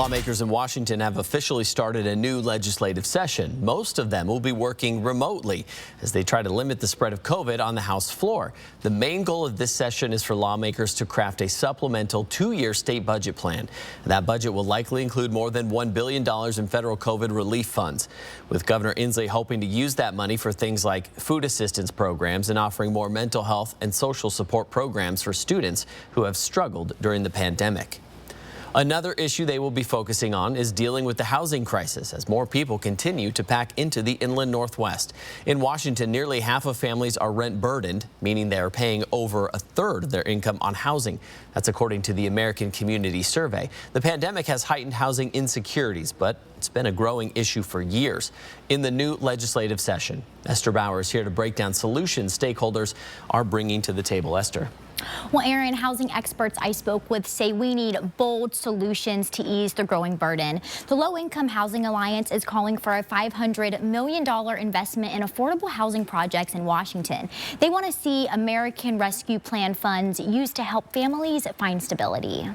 Lawmakers in Washington have officially started a new legislative session. Most of them will be working remotely as they try to limit the spread of COVID on the House floor. The main goal of this session is for lawmakers to craft a supplemental 2-year state budget plan. That budget will likely include more than $1 billion in federal COVID relief funds, with Governor Inslee hoping to use that money for things like food assistance programs and offering more mental health and social support programs for students who have struggled during the pandemic. Another issue they will be focusing on is dealing with the housing crisis as more people continue to pack into the inland Northwest. In Washington, nearly half of families are rent burdened, meaning they are paying over a third of their income on housing. That's according to the American Community Survey. The pandemic has heightened housing insecurities, but it's been a growing issue for years. In the new legislative session, Esther Bauer is here to break down solutions stakeholders are bringing to the table. Esther. Well, Aaron, housing experts I spoke with say we need bold solutions to ease the growing burden. The Low Income Housing Alliance is calling for a $500 million investment in affordable housing projects in Washington. They want to see American Rescue Plan funds used to help families find stability.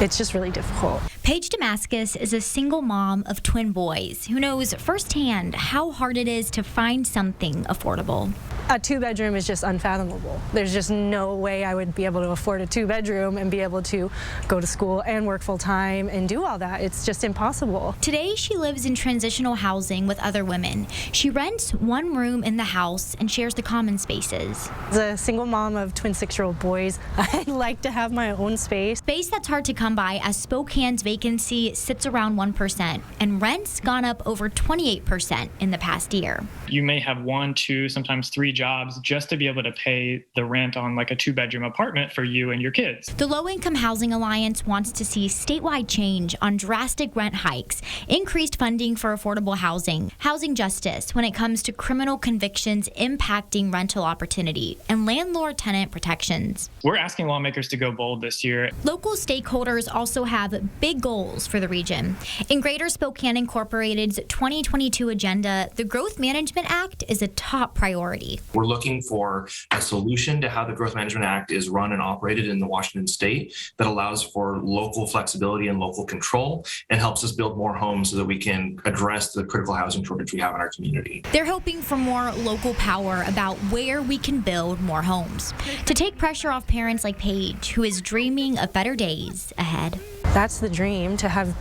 It's just really difficult. Paige Damaskos is a single mom of twin boys who knows firsthand how hard it is to find something affordable. A 2-bedroom is just unfathomable. There's just no way I would be able to afford a 2-bedroom and be able to go to school and work full time and do all that. It's just impossible. Today, she lives in transitional housing with other women. She rents one room in the house and shares the common spaces. As a single mom of twin 6-year-old boys, I'd like to have my own space. Space that's hard to come by as Spokane's vacancy sits around 1% and rent's gone up over 28% in the past year. You may have 1, 2, sometimes 3 jobs just to be able to pay the rent on like a 2-bedroom apartment for you and your kids. The Low Income Housing Alliance wants to see statewide change on drastic rent hikes, increased funding for affordable housing, housing justice when it comes to criminal convictions impacting rental opportunity, and landlord-tenant protections. We're asking lawmakers to go bold this year. Local stakeholders also have big goals for the region. In Greater Spokane Incorporated's 2022 agenda, the Growth Management Act is a top priority. We're looking for a solution to how the Growth Management Act is run and operated in the Washington state that allows for local flexibility and local control and helps us build more homes so that we can address the critical housing shortage we have in our community. They're hoping for more local power about where we can build more homes to take pressure off parents like Paige, who is dreaming of better days ahead. That's the dream, to have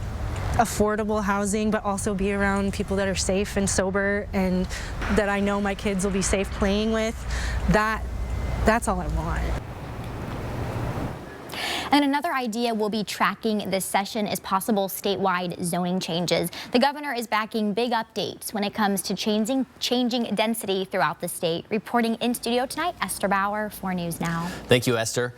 affordable housing, but also be around people that are safe and sober and that I know my kids will be safe playing with. That's all I want. And another idea we'll be tracking this session is possible statewide zoning changes. The governor is backing big updates when it comes to changing density throughout the state. Reporting in studio tonight, Esther Bauer, 4 News Now. Thank you, Esther.